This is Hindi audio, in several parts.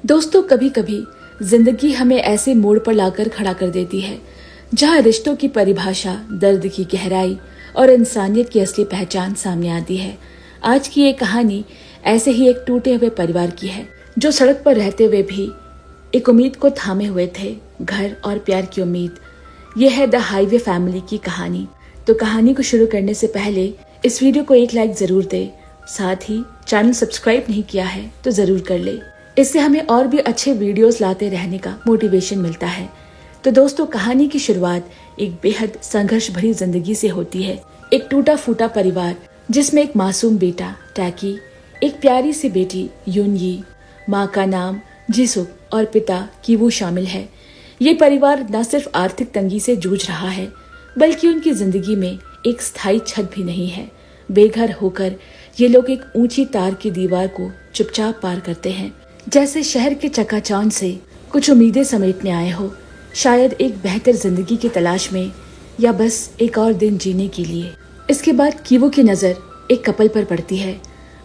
दोस्तों, कभी कभी जिंदगी हमें ऐसे मोड़ पर लाकर खड़ा कर देती है जहां रिश्तों की परिभाषा, दर्द की गहराई और इंसानियत की असली पहचान सामने आती है। आज की ये कहानी ऐसे ही एक टूटे हुए परिवार की है जो सड़क पर रहते हुए भी एक उम्मीद को थामे हुए थे, घर और प्यार की उम्मीद। ये है द हाईवे फैमिली की कहानी। तो कहानी को शुरू करने से पहले इस वीडियो को एक लाइक जरूर दे, साथ ही चैनल सब्सक्राइब नहीं किया है तो जरूर कर ले। इससे हमें और भी अच्छे वीडियोस लाते रहने का मोटिवेशन मिलता है। तो दोस्तों, कहानी की शुरुआत एक बेहद संघर्ष भरी जिंदगी से होती है। एक टूटा फूटा परिवार जिसमें एक मासूम बेटा टैकी, एक प्यारी सी बेटी यूनयी, माँ का नाम जिसुक और पिता कीवू शामिल है। ये परिवार न सिर्फ आर्थिक तंगी से जूझ रहा है, बल्कि उनकी जिंदगी में एक स्थायी छत भी नहीं है। बेघर होकर ये लोग एक ऊंची तार की दीवार को चुपचाप पार करते हैं, जैसे शहर के चकाचौंध से कुछ उम्मीदें समेटने आए हो, शायद एक बेहतर जिंदगी की तलाश में या बस एक और दिन जीने के लिए। इसके बाद कीवू की नजर एक कपल पर पड़ती है।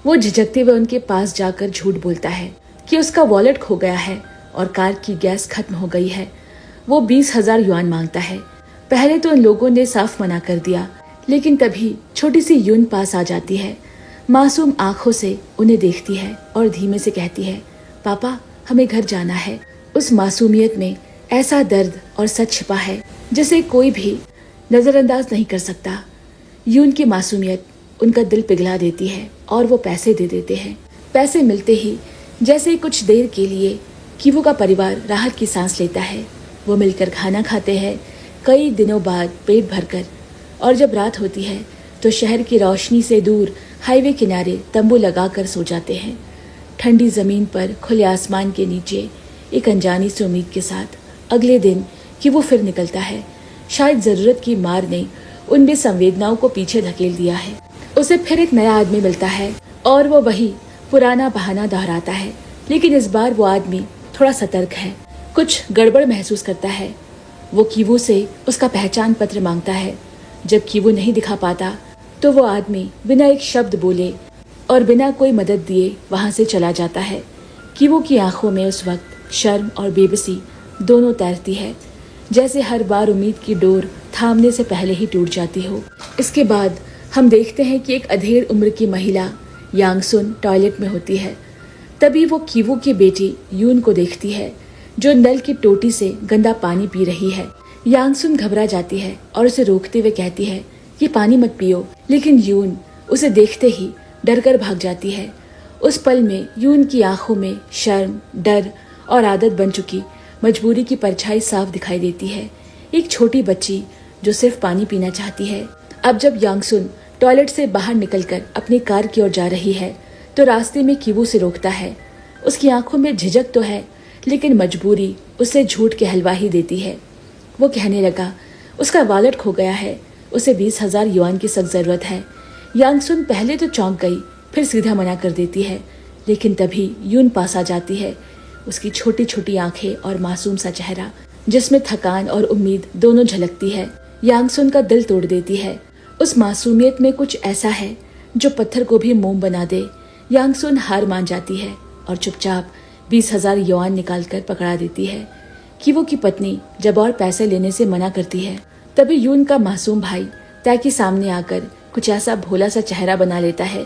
वो झिझकते हुए उनके पास जाकर झूठ बोलता है कि उसका वॉलेट खो गया है और कार की गैस खत्म हो गई है। वो 20,000 युआन मांगता है। पहले तो उन लोगों ने साफ मना कर दिया, लेकिन तभी छोटी सी यून पास आ जाती है। मासूम आंखों से उन्हें देखती है और धीमे से कहती है, पापा, हमें घर जाना है। उस मासूमियत में ऐसा दर्द और सच छिपा है जिसे कोई भी नजरअंदाज नहीं कर सकता। यून की मासूमियत उनका दिल पिघला देती है और वो पैसे दे देते हैं। पैसे मिलते ही जैसे कुछ देर के लिए कीवू का परिवार राहत की सांस लेता है। वो मिलकर खाना खाते हैं, कई दिनों बाद पेट भरकर। और जब रात होती है तो शहर की रोशनी से दूर हाईवे किनारे तंबू लगाकर सो जाते हैं, ठंडी जमीन पर खुले आसमान के नीचे, एक अनजानी सी उम्मीद के साथ। अगले दिन कीवू फिर निकलता है। शायद जरूरत की मार ने उनमें संवेदनाओं को पीछे धकेल दिया है। उसे फिर एक नया आदमी मिलता है और वो वही पुराना बहाना दोहराता है, लेकिन इस बार वो आदमी थोड़ा सतर्क है, कुछ गड़बड़ महसूस करता है। वो कीवू से उसका पहचान पत्र मांगता है। जब कीवू नहीं दिखा पाता तो वो आदमी बिना एक शब्द बोले और बिना कोई मदद दिए वहां से चला जाता है। कीवू की आंखों में उस वक्त शर्म और बेबसी दोनों तैरती है, जैसे हर बार उम्मीद की डोर थामने से पहले ही टूट जाती हो। इसके बाद हम देखते हैं कि एक अधेड़ उम्र की महिला यांगसुन टॉयलेट में होती है। तभी वो कीवू की बेटी यून को देखती है, जो नल की टोटी से गंदा पानी पी रही है। यांगसुन घबरा जाती है और उसे रोकते हुए कहती है, ये पानी मत पियो, लेकिन यून उसे देखते ही डर कर भाग जाती है। उस पल में यून की आंखों में शर्म, डर और आदत बन चुकी मजबूरी की परछाई साफ दिखाई देती है। एक छोटी बच्ची जो सिर्फ पानी पीना चाहती है। अब जब यांगसुन टॉयलेट से बाहर निकलकर अपनी कार की ओर जा रही है तो रास्ते में कीवू से रोकता है। उसकी आंखों में झिझक तो है, लेकिन मजबूरी उसे झूठ के हलवा ही देती है। वो कहने लगा, उसका वॉलेट खो गया है, उसे 20,000 युआन की सख्त जरूरत है। यांगसुन पहले तो चौंक गई, फिर सीधा मना कर देती है, लेकिन तभी यून पास आ जाती है। उसकी छोटी छोटी आंखें और मासूम सा चेहरा, जिसमें थकान और उम्मीद दोनों झलकती है, यांगसुन का दिल तोड़ देती है। उस मासूमियत में कुछ ऐसा है जो पत्थर को भी मोम बना दे। यांगसुन हार मान जाती है और चुपचाप 20,000 युआन निकालकर पकड़ा देती है। कीवू की पत्नी जब और पैसे लेने से मना करती है, तभी यून का मासूम भाई टैकी सामने आकर कुछ ऐसा भोला सा चेहरा बना लेता है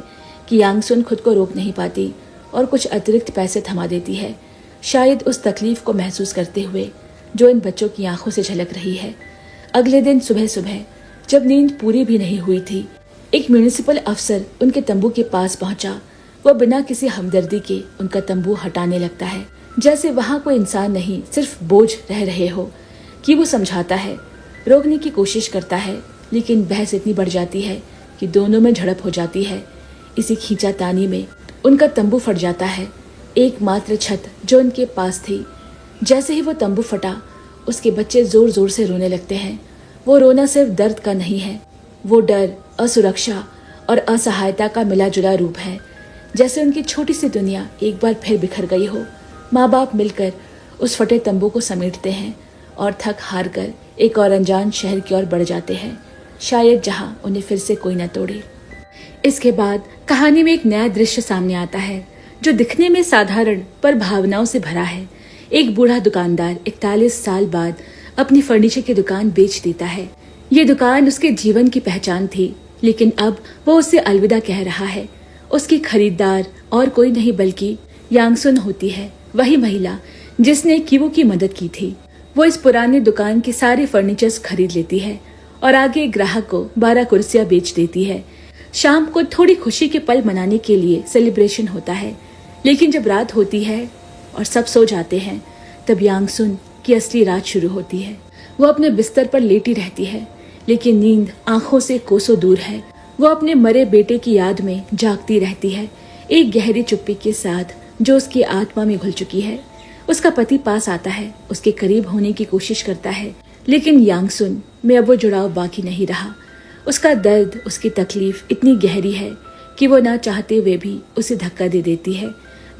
कि यांगसुन खुद को रोक नहीं पाती और कुछ अतिरिक्त पैसे थमा देती है, शायद उस तकलीफ को महसूस करते हुए जो इन बच्चों की आंखों से झलक रही है। अगले दिन सुबह सुबह जब नींद पूरी भी नहीं हुई थी, एक म्यूनिसिपल अफसर उनके तंबू के पास पहुंचा। वो बिना किसी हमदर्दी के उनका तंबू हटाने लगता है, जैसे वहां कोई इंसान नहीं, सिर्फ बोझ रह रहे हो। कि वो समझाता है, रोकने की कोशिश करता है, लेकिन बहस इतनी बढ़ जाती है कि दोनों में झड़प हो जाती है। इसी खींचातानी में उनका तंबू फट जाता है, एकमात्र छत जो उनके पास थी। जैसे ही वो तंबू फटा, उसके बच्चे जोर जोर से रोने लगते हैं। वो रोना सिर्फ दर्द का नहीं है, वो डर, असुरक्षा और असहायता का मिला जुला रूप है, जैसे उनकी छोटी सी दुनिया एक बार फिर बिखर गई हो। माँ बाप मिलकर उस फटे तंबू को समेटते हैं और थक हार कर एक और अनजान शहर की ओर बढ़ जाते हैं, शायद जहां उन्हें फिर से कोई न तोड़े। इसके बाद कहानी में एक नया दृश्य सामने आता है। जो दिखने में साधारण पर भावनाओं से भरा है। एक बूढ़ा दुकानदार 41 साल बाद अपनी फर्नीचर की दुकान बेच देता है। ये दुकान उसके जीवन की पहचान थी, लेकिन अब वो उससे अलविदा कह रहा है। उसकी खरीदार और कोई नहीं बल्कि यांगसुन होती है, वही महिला जिसने कीवो की मदद की थी। वो इस पुरानी दुकान के सारे फर्नीचर्स खरीद लेती है और आगे ग्राहक को 12 कुर्सियां बेच देती है। शाम को थोड़ी खुशी के पल मनाने के लिए सेलिब्रेशन होता है, लेकिन जब रात होती है और सब सो जाते हैं, तब यांगसुन की असली रात शुरू होती है। वो अपने बिस्तर पर लेटी रहती है, लेकिन नींद आंखों से कोसों दूर है। वो अपने मरे बेटे की याद में जागती रहती है, एक गहरी चुप्पी के साथ जो उसकी आत्मा में घुल चुकी है। उसका पति पास आता है, उसके करीब होने की कोशिश करता है, लेकिन यांगसुन में अब वो जुड़ाव बाकी नहीं रहा। उसका दर्द, उसकी तकलीफ इतनी गहरी है कि वो ना चाहते हुए भी उसे धक्का दे देती है।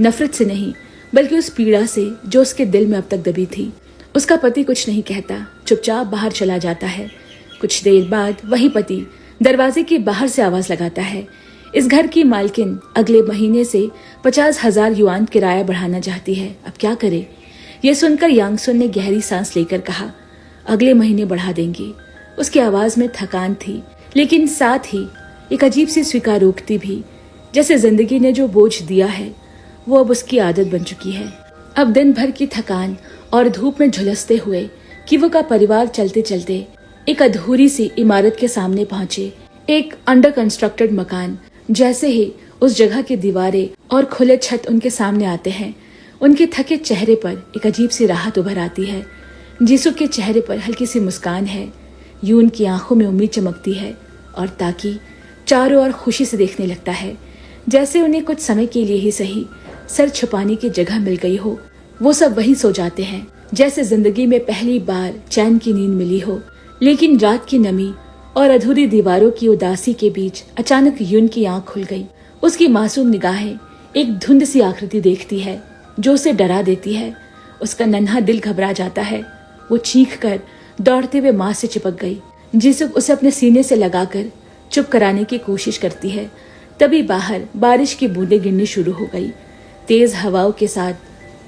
नफरत से नहीं, बल्कि उस पीड़ा से जो उसके दिल में अब तक दबी थी। उसका पति कुछ नहीं कहता, चुपचाप बाहर चला जाता है। कुछ देर बाद वही पति दरवाजे के बाहर से आवाज लगाता है। इस घर की मालकिन अगले महीने से 50,000 युआन किराया बढ़ाना चाहती है। अब क्या करे? ये सुनकर यांगसुन ने गहरी सांस लेकर कहा, अगले महीने बढ़ा देंगी। उसकी आवाज में थकान थी, लेकिन साथ ही एक अजीब सी स्वीकारोक्ति भी, जैसे जिंदगी ने जो बोझ दिया है वो अब उसकी आदत बन चुकी है। अब दिन भर की थकान और धूप में झुलसते हुए कीवो का परिवार चलते चलते एक अधूरी सी इमारत के सामने पहुंचे। एक अंडर कंस्ट्रक्टेड मकान। जैसे ही उस जगह की दीवारें और खुले छत उनके सामने आते हैं, उनके थके चेहरे पर एक अजीब सी राहत उभर आती है। जीसू के चेहरे पर हल्की सी मुस्कान है, यून की आंखों में उम्मीद चमकती है और ताकि चारों ओर खुशी से देखने लगता है, जैसे उन्हें कुछ समय के लिए ही सही सर छुपाने की जगह मिल गई हो। वो सब वहीं सो जाते हैं, जैसे जिंदगी में पहली बार चैन की नींद मिली हो। लेकिन रात की नमी और अधूरी दीवारों की उदासी के बीच अचानक यून की आंख खुल गई। उसकी मासूम निगाहें एक धुंध सी आकृति देखती है जो उसे डरा देती है। उसका नन्हा दिल घबरा जाता है। वो चीख कर दौड़ते हुए माँ से चिपक गई, जिसे उसे अपने सीने से लगाकर चुप कराने की कोशिश करती है। तभी बाहर बारिश की बूंदें गिरनी शुरू हो गई। तेज हवाओं के साथ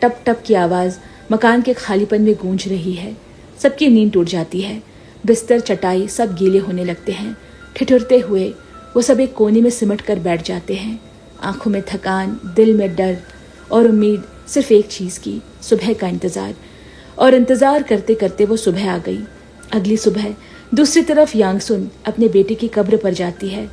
टप टप की आवाज मकान के खालीपन में गूंज रही है। सबकी नींद टूट जाती है। बिस्तर, चटाई सब गीले होने लगते हैं। ठिठुरते हुए वो सब एक कोने में सिमट कर बैठ जाते हैं। आंखों में थकान, दिल में डर और उम्मीद सिर्फ एक चीज की, सुबह का इंतजार। और इंतजार करते करते वो सुबह आ गई। अगली सुबह दूसरी तरफ यांगसुन अपने बेटे की कब्र पर जाती है।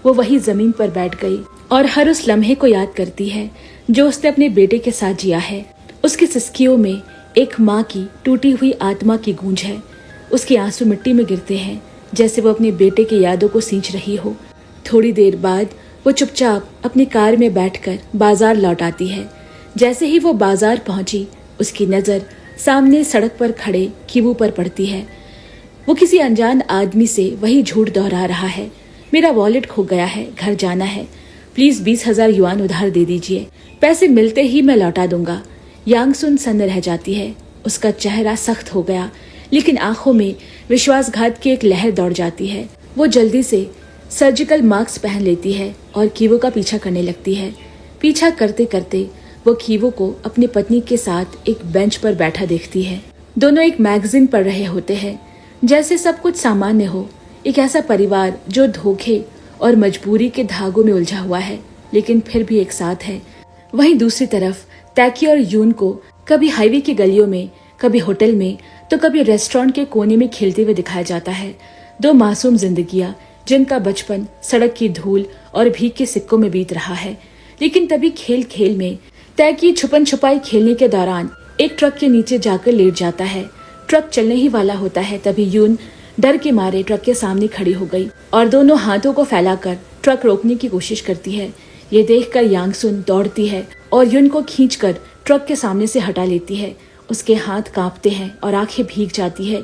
वो वही जमीन पर बैठ गई और हर उस लम्हे को याद करती है जो उसने अपने बेटे के साथ जिया है। उसकी सिसकियों में एक माँ की टूटी हुई आत्मा की गूंज है। उसके आंसू मिट्टी में गिरते हैं, जैसे वो अपने बेटे की यादों को सींच रही हो। थोड़ी देर बाद वो चुपचाप अपनी कार में बैठकर बाजार लौट आती है। जैसे ही वो बाजार पहुंची, उसकी नजर सामने सड़क पर खड़े कीवू पर पड़ती है। वो किसी अनजान आदमी से वही झूठ दोहरा रहा है, मेरा वॉलेट खो गया है, घर जाना है, प्लीज 20,000 युआन उधार दे दीजिए, पैसे मिलते ही मैं लौटा दूंगा। यांगसुन सन्न रह जाती है। उसका चेहरा सख्त हो गया, लेकिन आंखों में विश्वासघात की एक लहर दौड़ जाती है। वो जल्दी से सर्जिकल मास्क पहन लेती है और कीवो का पीछा करने लगती है। पीछा करते करते वो कीवो को अपनी पत्नी के साथ एक बेंच पर बैठा देखती है। दोनों एक मैगजीन पढ़ रहे होते हैं, जैसे सब कुछ सामान्य हो। एक ऐसा परिवार जो धोखे और मजबूरी के धागों में उलझा हुआ है, लेकिन फिर भी एक साथ है। वहीं दूसरी तरफ तैकी और यून को कभी हाईवे की गलियों में, कभी होटल में, तो कभी रेस्टोरेंट के कोने में खेलते हुए दिखाया जाता है। दो मासूम जिंदगियां जिनका बचपन सड़क की धूल और भीग के सिक्कों में बीत रहा है। लेकिन तभी खेल खेल में तैकी छुपन छुपाई खेलने के दौरान एक ट्रक के नीचे जाकर लेट जाता है। ट्रक चलने ही वाला होता है, तभी यून डर के मारे ट्रक के सामने खड़ी हो गई और दोनों हाथों को फैलाकर ट्रक रोकने की कोशिश करती है। ये देखकर यांगसुन दौड़ती है और यून को खींचकर ट्रक के सामने से हटा लेती है। उसके हाथ कांपते हैं और आंखें भीग जाती है।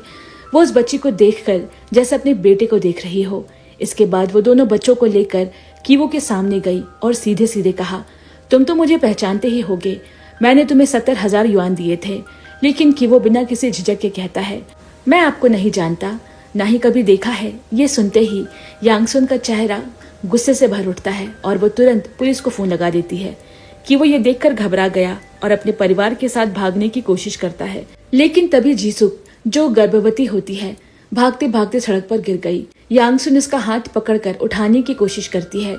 वो उस बच्ची को देखकर जैसे अपने बेटे को देख रही हो। इसके बाद वो दोनों बच्चों को लेकर कीवो के सामने गई और सीधे सीधे कहा, तुम तो मुझे पहचानते ही होगे, मैंने तुम्हें 70,000 युआन दिए थे। लेकिन कीवो बिना किसी झिझक के कहता है, मैं आपको नहीं जानता, ना ही कभी देखा है। ये सुनते ही यांगसुन का चेहरा गुस्से से भर उठता है और वो तुरंत पुलिस को फोन लगा देती है। कि वो ये देखकर घबरा गया और अपने परिवार के साथ भागने की कोशिश करता है। लेकिन तभी जीसुक, जो गर्भवती होती है, भागते भागते सड़क पर गिर गई। यांग सुन उसका हाथ पकड़कर उठाने की कोशिश करती है।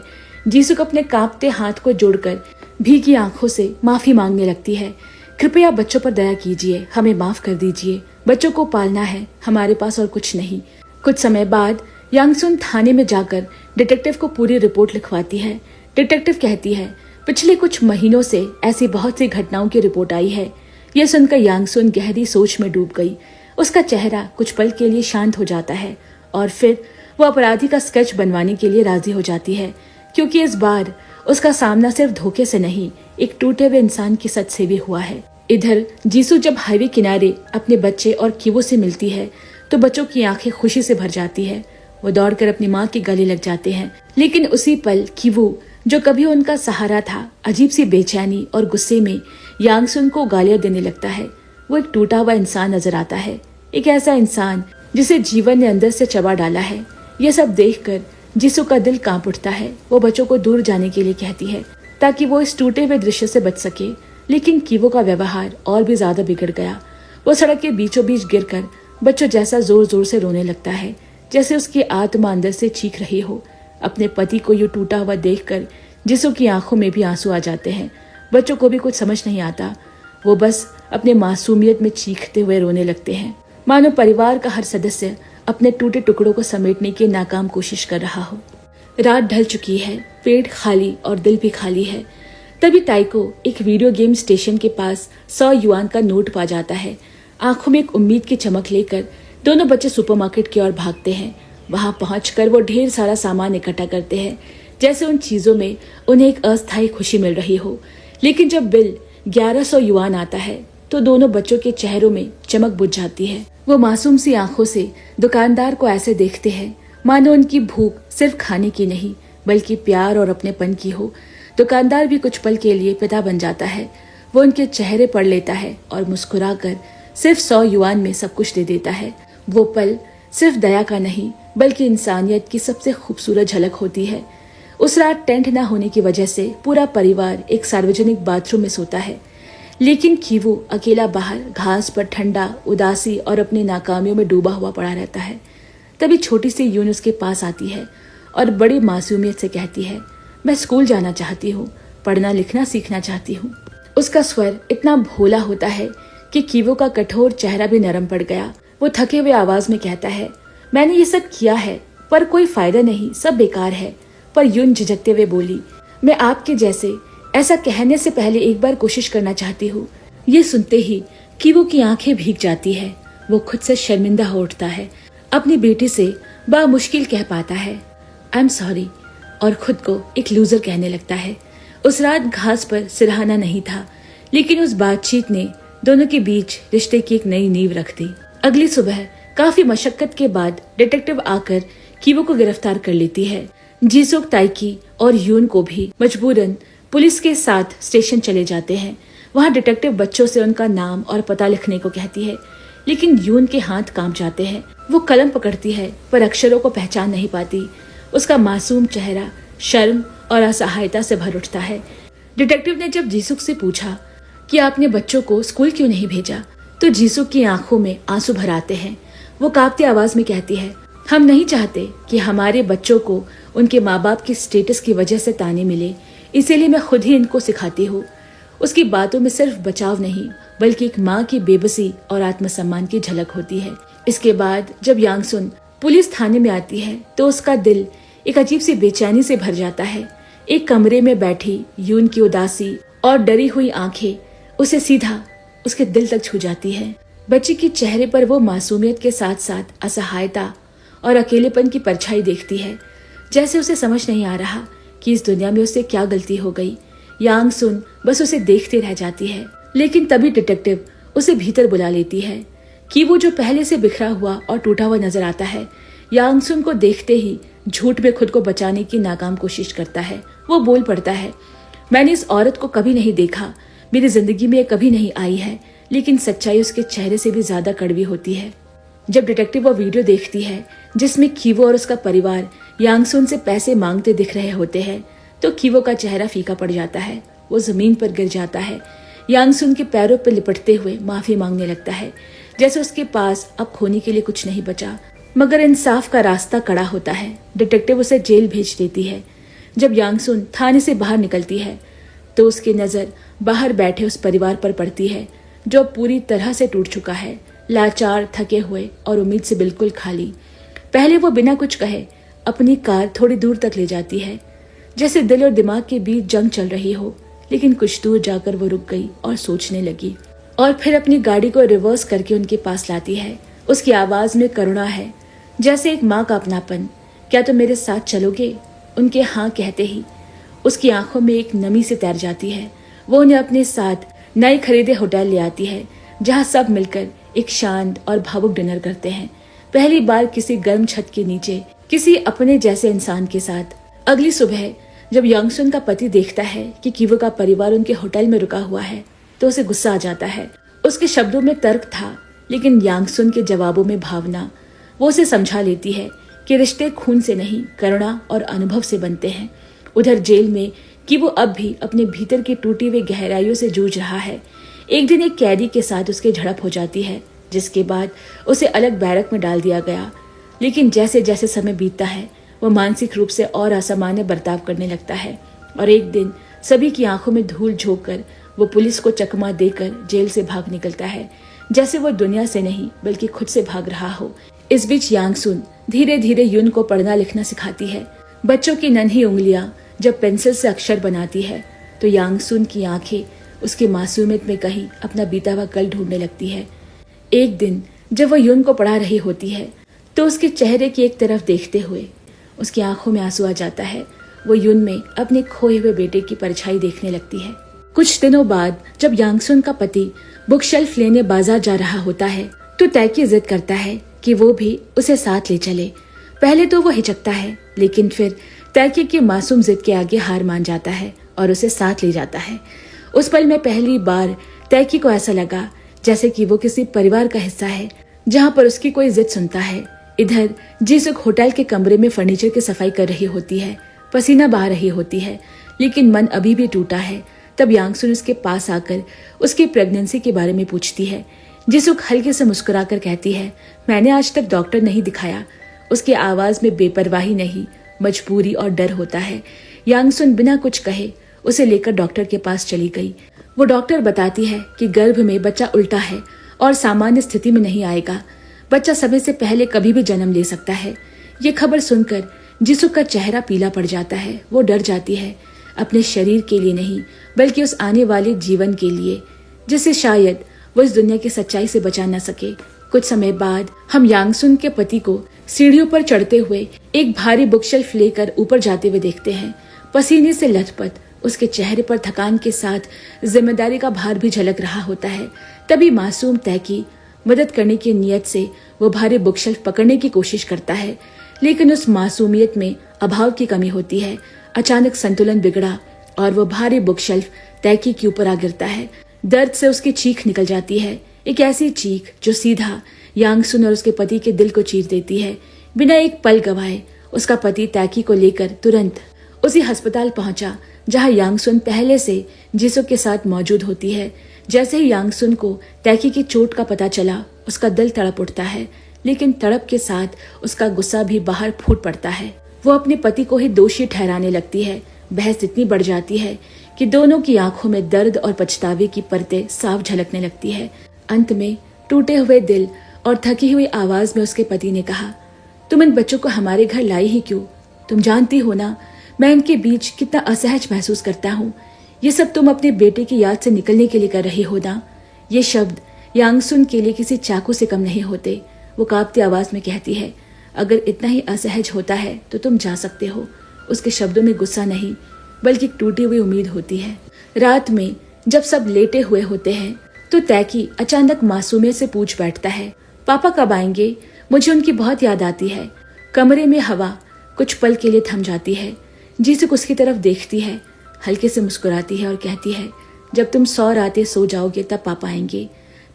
जीसुक अपने कांपते हाथ को जोड़कर भीगी आंखों से माफी मांगने लगती है। कृपया बच्चों पर दया कीजिए, हमें माफ कर दीजिए, बच्चों को पालना है, हमारे पास और कुछ नहीं। कुछ समय बाद यांग सुन थाने में जाकर डिटेक्टिव को पूरी रिपोर्ट लिखवाती है। डिटेक्टिव कहती है, पिछले कुछ महीनों से ऐसी बहुत सी घटनाओं की रिपोर्ट आई है। यह सुनकर यांग सुन गहरी सोच में डूब गई। उसका चेहरा कुछ पल के लिए शांत हो जाता है और फिर वो अपराधी का स्केच बनवाने के लिए राजी हो जाती है, क्योंकि इस बार उसका सामना सिर्फ धोखे से नहीं, एक टूटे हुए इंसान की सच से भी हुआ है। इधर जीसू जब हाईवे किनारे अपने बच्चे और कीवो से मिलती है तो बच्चों की आंखें खुशी से भर जाती है। वो दौड़कर अपनी माँ के गले लग जाते हैं। लेकिन उसी पल कीवो, जो कभी उनका सहारा था, अजीब सी बेचैनी और गुस्से में यांग सुन को गालियां देने लगता है। वो एक टूटा हुआ इंसान नजर आता है, एक ऐसा इंसान जिसे जीवन ने अंदर से चबा डाला है। यह सब देखकर जीसू का दिल कांप उठता है। वो बच्चों को दूर जाने के लिए कहती है ताकि वो इस टूटे हुए दृश्य से बच सके। लेकिन कीवो का व्यवहार और भी ज्यादा बिगड़ गया। वो सड़क के बीचों बीच गिरकर बच्चों जैसा जोर जोर से रोने लगता है, जैसे उसकी आत्मा अंदर से चीख रही हो। अपने पति को यूं टूटा हुआ देखकर जीसू की आंखों में भी आंसू आ जाते हैं। बच्चों को भी कुछ समझ नहीं आता। वो बस अपने मासूमियत में चीखते हुए रोने लगते हैं, मानो परिवार का हर सदस्य अपने टूटे टुकड़ों को समेटने की नाकाम कोशिश कर रहा हो। रात ढल चुकी है, पेट खाली और दिल भी खाली है। तभी ताइको एक वीडियो गेम स्टेशन के पास 100 युआन का नोट पा जाता है। आंखों में एक उम्मीद की चमक लेकर दोनों बच्चे सुपरमार्केट की ओर भागते हैं। वहां पहुंचकर वो ढेर सारा सामान इकट्ठा करते हैं, जैसे उन चीजों में उन्हें एक अस्थायी खुशी मिल रही हो। लेकिन जब बिल 1100 युआन आता है तो दोनों बच्चों के चेहरों में चमक बुझ जाती है। वो मासूम सी आंखों से दुकानदार को ऐसे देखते हैं मानो उनकी भूख सिर्फ खाने की नहीं बल्कि प्यार और अपनेपन की हो। दुकानदार भी कुछ पल के लिए पिता बन जाता है। वो उनके चेहरे पढ़ लेता है और मुस्कुराकर सिर्फ 100 युआन में सब कुछ दे देता है। वो पल सिर्फ दया का नहीं बल्कि इंसानियत की सबसे खूबसूरत झलक होती है। उस रात टेंट न होने की वजह से पूरा परिवार एक सार्वजनिक बाथरूम में सोता है। लेकिन कीवो अकेला बाहर घास पर ठंडा, उदासी और अपनी नाकामियों में डूबा हुआ पड़ा रहता है। तभी छोटी सी यून उसके पास आती है और बड़ी मासूमियत से कहती है, मैं स्कूल जाना चाहती हूँ, पढ़ना लिखना सीखना चाहती हूँ। उसका स्वर इतना भोला होता है कि कीवो का कठोर चेहरा भी नरम पड़ गया। वो थके हुए आवाज में कहता है, मैंने ये सब किया है पर कोई फायदा नहीं, सब बेकार है। पर यून झिझकते हुए बोली, मैं आपके जैसे ऐसा कहने से पहले एक बार कोशिश करना चाहती हूँ। ये सुनते ही कीवो की आंखें भीग जाती है। वो खुद से शर्मिंदा हो उठता है। अपनी बेटी से बामुश्किल कह पाता है, आई एम सॉरी, और खुद को एक लूजर कहने लगता है। उस रात घास पर सिरहाना नहीं था, लेकिन उस बातचीत ने दोनों के बीच रिश्ते की एक नई नींव रख दी। अगली सुबह काफी मशक्कत के बाद डिटेक्टिव आकर कीवो को गिरफ्तार कर लेती है। जीसुक, ताइकी और यून को भी मजबूरन पुलिस के साथ स्टेशन चले जाते हैं। वहाँ डिटेक्टिव बच्चों से उनका नाम और पता लिखने को कहती है, लेकिन यून के हाथ कांप जाते हैं। वो कलम पकड़ती है पर अक्षरों को पहचान नहीं पाती। उसका मासूम चेहरा शर्म और असहायता से भर उठता है। डिटेक्टिव ने जब जीसुक से पूछा कि आपने बच्चों को स्कूल क्यों नहीं भेजा, तो जीसुक की आंखों में आंसू भर आते हैं। वो कांपती आवाज में कहती है, हम नहीं चाहते कि हमारे बच्चों को उनके माँ बाप की स्टेटस की वजह से ताने मिले, इसीलिए मैं खुद ही इनको सिखाती हूँ। उसकी बातों में सिर्फ बचाव नहीं बल्कि एक माँ की बेबसी और आत्मसम्मान की झलक होती है। इसके बाद जब यांग सुन पुलिस थाने में आती है तो उसका दिल एक अजीब सी बेचैनी से भर जाता है। एक कमरे में बैठी यून की उदासी और डरी हुई आंखें उसे सीधा उसके दिल तक छू जाती है। बच्ची के चेहरे पर वो मासूमियत के साथ साथ असहायता और अकेलेपन की परछाई देखती है, जैसे उसे समझ नहीं आ रहा कि इस दुनिया में उससे क्या गलती हो गई। यांग सुन बस उसे देखते रह जाती है। लेकिन तभी डिटेक्टिव उसे भीतर बुला लेती है कि वो जो पहले से बिखरा हुआ और टूटा हुआ नजर आता है, यांग सुन को देखते ही झूठ में खुद को बचाने की नाकाम कोशिश करता है। वो बोल पड़ता है, मैंने इस औरत को कभी नहीं देखा, मेरी जिंदगी में कभी नहीं आई है, लेकिन सच्चाई उसके चेहरे से भी ज्यादा कड़वी होती है। जब डिटेक्टिव वो वीडियो देखती है जिसमें कीवो और उसका परिवार यांग सुन से पैसे मांगते दिख रहे होते हैं, तो कीवो का चेहरा फीका पड़ जाता है। वो जमीन पर गिर जाता है। यांगसुन के पैरों पर लिपटते हुए माफी मांगने लगता है, जैसे उसके पास अब खोने के लिए कुछ नहीं बचा। मगर इंसाफ का रास्ता कड़ा होता है। डिटेक्टिव उसे जेल भेज देती है। जब यांगसुन थाने से बाहर निकलती है तो उसकी नजर बाहर बैठे उस परिवार पर पड़ती है जो पूरी तरह से टूट चुका है, लाचार, थके हुए और उम्मीद से बिल्कुल खाली। पहले वो बिना कुछ कहे अपनी कार थोड़ी दूर तक ले जाती है, जैसे दिल और दिमाग के बीच जंग चल रही हो। लेकिन कुछ दूर जाकर वो रुक गई और सोचने लगी, और फिर अपनी गाड़ी को रिवर्स करके उनके पास लाती है। उसकी आवाज में करुणा है, जैसे एक माँ का अपनापन। क्या तुम मेरे साथ चलोगे? उनके हाँ कहते ही उसकी आंखों में एक नमी से तैर जाती है। वो उन्हें अपने साथ नए खरीदे होटल ले आती है, जहाँ सब मिलकर एक शांत और भावुक डिनर करते हैं। पहली बार किसी गर्म छत के नीचे, किसी अपने जैसे इंसान के साथ। अगली सुबह जब यांगसुन का पति देखता है कि किवो का परिवार उनके होटल में रुका हुआ है तो उसे गुस्सा आ जाता है। उसके शब्दों में तर्क था, लेकिन यांगसुन के जवाबों में भावना। वो उसे समझा लेती है कि रिश्ते खून से नहीं, करुणा और अनुभव से बनते हैं। उधर जेल में किवो अब भी अपने भीतर की टूटी हुई गहराइयों से जूझ रहा है। एक दिन एक कैदी के साथ उसकी झड़प हो जाती है, जिसके बाद उसे अलग बैरक में डाल दिया गया। लेकिन जैसे जैसे समय बीतता है वो मानसिक रूप से और असामान्य बर्ताव करने लगता है, और एक दिन सभी की आंखों में धूल झोंक कर वो पुलिस को चकमा देकर जेल से भाग निकलता है, जैसे वो दुनिया से नहीं बल्कि खुद से भाग रहा हो। इस बीच यांगसुन धीरे धीरे यून को पढ़ना लिखना सिखाती है। बच्चों की नन्ही उंगलियां जब पेंसिल से अक्षर बनाती है तो यांगसुन की आंखें उसकी मासूमियत में कहीं अपना बीता हुआ कल ढूंढने लगती है। एक दिन जब वह यून को पढ़ा रही होती है तो उसके चेहरे की एक तरफ देखते हुए उसकी आंखों में आंसू आ जाता है। वो यून में अपने खोए हुए बेटे की परछाई देखने लगती है। कुछ दिनों बाद जब यांगसुन का पति बुक शेल्फ लेने बाजार जा रहा होता है तो तैकी जिद करता है कि वो भी उसे साथ ले चले। पहले तो वो हिचकता है, लेकिन फिर तैकी की मासूम जिद के आगे हार मान जाता है और उसे साथ ले जाता है। उस पल में पहली बार तैकी को ऐसा लगा जैसे कि वो किसी परिवार का हिस्सा है, जहाँ पर उसकी कोई जिद सुनता है। इधर जीसुक होटल के कमरे में फर्नीचर की सफाई कर रही होती है, पसीना बहा रही होती है, लेकिन मन अभी भी टूटा है। तब यांगसुन उसके पास आकर उसकी प्रेगनेंसी के बारे में पूछती है। जीसुक हल्के से मुस्कुराकर कहती है, मैंने आज तक डॉक्टर नहीं दिखाया। उसकी आवाज में बेपरवाही नहीं, मजबूरी और डर होता है। यांगसुन बिना कुछ कहे उसे लेकर डॉक्टर के पास चली गई। वो डॉक्टर बताती है कि गर्भ में बच्चा उल्टा है और सामान्य स्थिति में नहीं आएगा। बच्चा समय से पहले कभी भी जन्म ले सकता है। ये खबर सुनकर जीसुक का चेहरा पीला पड़ जाता है। वो डर जाती है, अपने शरीर के लिए नहीं बल्कि उस आने वाले जीवन के लिए, जिसे शायद वो इस दुनिया की सच्चाई से बचा न सके। कुछ समय बाद हम यांगसुन के पति को सीढ़ियों पर चढ़ते हुए एक भारी बुकशेल्फ लेकर ऊपर जाते हुए देखते हैं। पसीने से लथपथ उसके चेहरे पर थकान के साथ जिम्मेदारी का भार भी झलक रहा होता है। तभी मासूम तैकी मदद करने की नीयत से वो भारी बुकशेल्फ पकड़ने की कोशिश करता है, लेकिन उस मासूमियत में अभाव की कमी होती है। अचानक संतुलन बिगड़ा और वो भारी बुकशेल्फ तैकी के ऊपर आ गिरता है। दर्द से उसकी चीख निकल जाती है, एक ऐसी चीख जो सीधा यांगसुन और उसके पति के दिल को चीर देती है। बिना एक पल गवाए उसका पति तैकी को लेकर तुरंत उसी अस्पताल पहुंचा जहां यांगसुन पहले से जीसुक के साथ मौजूद होती है। जैसे ही यांगसुन को तैकी की चोट का पता चला उसका दिल तड़प उठता है, लेकिन तड़प के साथ उसका गुस्सा भी बाहर फूट पड़ता है। वो अपने पति को ही दोषी ठहराने लगती है। बहस इतनी बढ़ जाती है कि दोनों की आंखों में दर्द और पछतावे की परतें साफ झलकने लगती है। अंत में टूटे हुए दिल और थकी हुई आवाज में उसके पति ने कहा, तुम इन बच्चों को हमारे घर लाई ही क्यों? तुम जानती हो ना मैं इनके बीच कितना असहज महसूस करता हूँ। ये सब तुम अपने बेटे की याद से निकलने के लिए कर रही हो ना? ये शब्द यांगसुन के लिए किसी चाकू से कम नहीं होते। वो कांपती आवाज में कहती है, अगर इतना ही असहज होता है तो तुम जा सकते हो। उसके शब्दों में गुस्सा नहीं बल्कि एक टूटी हुई उम्मीद होती है। रात में जब सब लेटे हुए होते हैं तो तैकी अचानक मासूमियत से पूछ बैठता है, पापा कब आएंगे? मुझे उनकी बहुत याद आती है। कमरे में हवा कुछ पल के लिए थम जाती है। जीसुक उसकी तरफ देखती है, हल्के से मुस्कुराती है और कहती है, जब तुम 100 रातें सो जाओगे तब पापा आएंगे।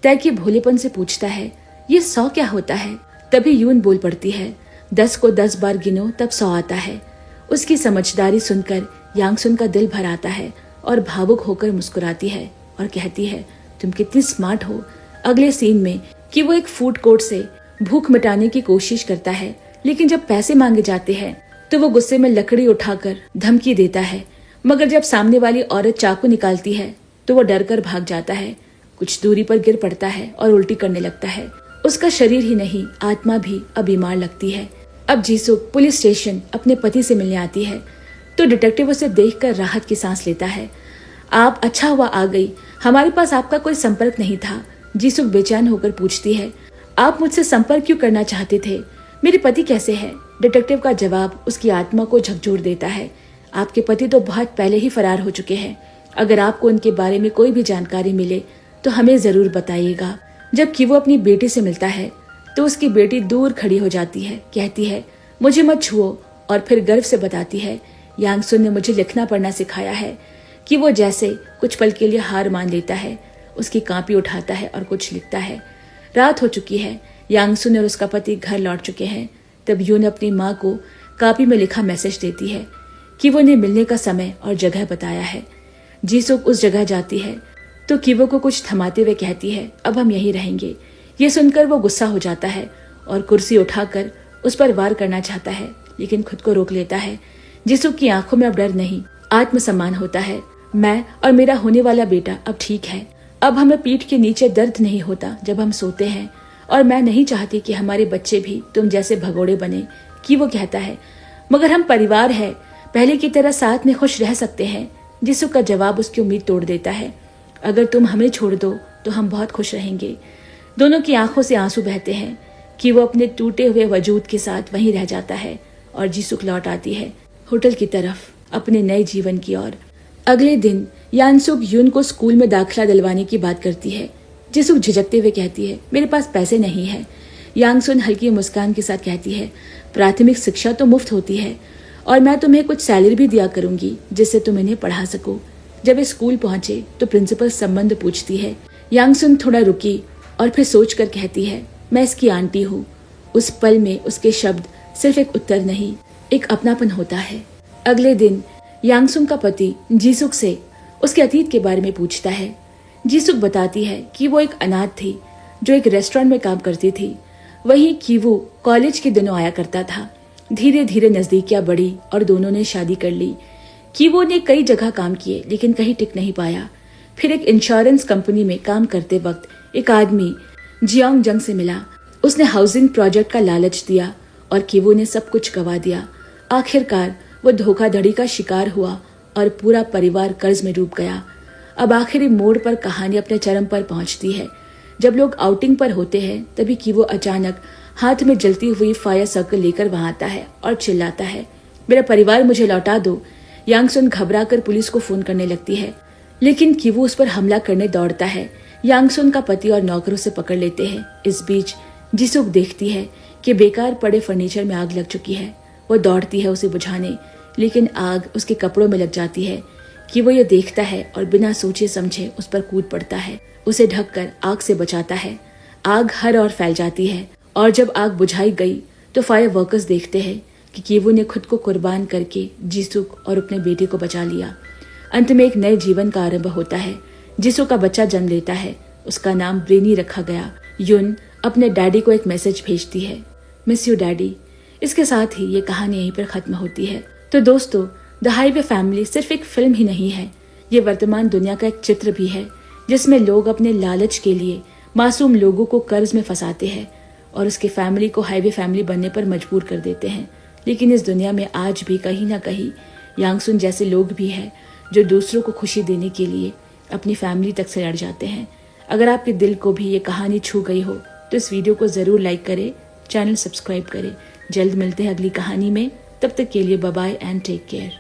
तैकी भोलेपन से पूछता है, ये 100 क्या होता है? तभी यून बोल पड़ती है, 10 को 10 बार गिनो तब 100 आता है। उसकी समझदारी सुनकर यांगसुन का दिल भर आता है और भावुक होकर मुस्कुराती है और कहती है, तुम कितनी स्मार्ट हो। अगले सीन में कि वो एक फूड कोर्ट से भूख मिटाने की कोशिश करता है, लेकिन जब पैसे मांगे जाते हैं तो वो गुस्से में लकड़ी उठाकर धमकी देता है, मगर जब सामने वाली औरत चाकू निकालती है तो वो डर कर भाग जाता है। कुछ दूरी पर गिर पड़ता है और उल्टी करने लगता है। उसका शरीर ही नहीं, आत्मा भी अब बीमार लगती है। अब जीसुक पुलिस स्टेशन अपने पति से मिलने आती है तो डिटेक्टिव उसे देखकर राहत की सांस लेता है। आप अच्छा हुआ आ गई, हमारे पास आपका कोई संपर्क नहीं था। जीसुक बेचैन होकर पूछती है, आप मुझसे संपर्क क्यों करना चाहते थे? मेरे पति कैसे हैं? डिटेक्टिव का जवाब उसकी आत्मा को झकझोर देता है। आपके पति तो बहुत पहले ही फरार हो चुके हैं। अगर आपको उनके बारे में कोई भी जानकारी मिले तो हमें जरूर बताइएगा। जबकि वो अपनी बेटी से मिलता है तो उसकी बेटी दूर खड़ी हो जाती है, कहती है, मुझे मत छुओ, और फिर गर्व से बताती है, यांग सुन ने मुझे लिखना पढ़ना सिखाया है। कि वो जैसे कुछ पल के लिए हार मान लेता है, उसकी कॉपी उठाता है और कुछ लिखता है। रात हो चुकी है, यांग सुन और उसका पति घर लौट चुके हैं। तब यून अपनी माँ को कॉपी में लिखा मैसेज देती है कि वो उन्हें मिलने का समय और जगह बताया है। जीसुक उस जगह जाती है तो किवो को कुछ थमाते हुए कहती है, अब हम यहीं रहेंगे। ये सुनकर वो गुस्सा हो जाता है और कुर्सी उठाकर उस पर वार करना चाहता है, लेकिन खुद को रोक लेता है। जीसुक की आंखों में अब डर नहीं, आत्मसम्मान होता है। मैं और मेरा होने वाला बेटा अब ठीक है। अब हमें पीठ के नीचे दर्द नहीं होता जब हम सोते हैं, और मैं नहीं चाहती कि हमारे बच्चे भी तुम जैसे भगोड़े बने। कि वो कहता है, मगर हम परिवार है, पहले की तरह साथ में खुश रह सकते हैं। जीसुक का जवाब उसकी उम्मीद तोड़ देता है, अगर तुम हमें छोड़ दो तो हम बहुत खुश रहेंगे। दोनों की आंखों से आंसू बहते हैं कि वो अपने टूटे हुए वजूद के साथ वहीं रह जाता है, और जीसुक लौट आती है होटल की तरफ, अपने नए जीवन की ओर। अगले दिन यानसुक यून को स्कूल में दाखिला दिलवाने की बात करती है। जीसुक झिझकते हुए कहती है, मेरे पास पैसे नहीं है। यांगसुन हल्की मुस्कान के साथ कहती है, प्राथमिक शिक्षा तो मुफ्त होती है, और मैं तुम्हें कुछ सैलरी भी दिया करूंगी जिससे तुम इन्हें पढ़ा सको। जब वे स्कूल पहुंचे तो प्रिंसिपल संबंध पूछती है। यांगसुन थोड़ा रुकी और फिर सोच कर कहती है, मैं इसकी आंटी हूँ। उस पल में उसके शब्द सिर्फ एक उत्तर नहीं, एक अपनापन होता है। अगले दिन यांगसुन का पति जीसुक से उसके अतीत के बारे में पूछता है। जीसुक बताती है कि वो एक अनाथ थी जो एक रेस्टोरेंट में काम करती थी। वहीं किवू कॉलेज के दिनों आया करता था। धीरे धीरे नजदीकियां बढ़ी और दोनों ने शादी कर ली। किवू ने कई जगह काम किए लेकिन कहीं टिक नहीं पाया। फिर एक इंश्योरेंस कंपनी में काम करते वक्त एक आदमी जियांग जंग से मिला। उसने हाउसिंग प्रोजेक्ट का लालच दिया और किवू ने सब कुछ गवा दिया। आखिरकार वो धोखाधड़ी का शिकार हुआ और पूरा परिवार कर्ज में डूब गया। अब आखिरी मोड़ पर कहानी अपने चरम पर पहुंचती है। जब लोग आउटिंग पर होते हैं तभी किवू अचानक हाथ में जलती हुई फायर सर्कल लेकर वहां आता है और चिल्लाता है, मेरा परिवार मुझे लौटा दो। यांगसुन घबरा कर पुलिस को फोन करने लगती है, लेकिन किवू उस पर हमला करने दौड़ता है। यांगसुन का पति और नौकर उसे पकड़ लेते हैं। इस बीच जीसुक देखती है कि बेकार पड़े फर्नीचर में आग लग चुकी है। वो दौड़ती है उसे बुझाने, लेकिन आग उसके कपड़ों में लग जाती है। कि वो ये देखता है और बिना सोचे समझे उस पर कूद पड़ता है, उसे ढककर आग से बचाता है। आग हर ओर फैल जाती है और जब आग बुझाई गई तो फायर वर्कर्स देखते हैं कि कीवू ने खुद को कुर्बान करके जीसुक और अपने बेटे को बचा लिया। अंत में एक नए जीवन का आरंभ होता है। जीसुक का बच्चा जन्म लेता है, उसका नाम ब्रेनी रखा गया। यून अपने डैडी को एक मैसेज भेजती है, मिस यू डैडी। इसके साथ ही ये कहानी यहीं पर खत्म होती है। तो दोस्तों, द हाईवे फैमिली सिर्फ एक फिल्म ही नहीं है, ये वर्तमान दुनिया का एक चित्र भी है जिसमें लोग अपने लालच के लिए मासूम लोगों को कर्ज में फंसाते हैं और उसके फैमिली को हाईवे फैमिली बनने पर मजबूर कर देते हैं। लेकिन इस दुनिया में आज भी कहीं ना कहीं यांगसुन जैसे लोग भी हैं जो दूसरों को खुशी देने के लिए अपनी फैमिली तक से लड़ जाते हैं। अगर आपके दिल को भी ये कहानी छू गई हो तो इस वीडियो को जरूर लाइक करें, चैनल सब्सक्राइब करें। जल्द मिलते हैं अगली कहानी में, तब तक के लिए bye bye and take care.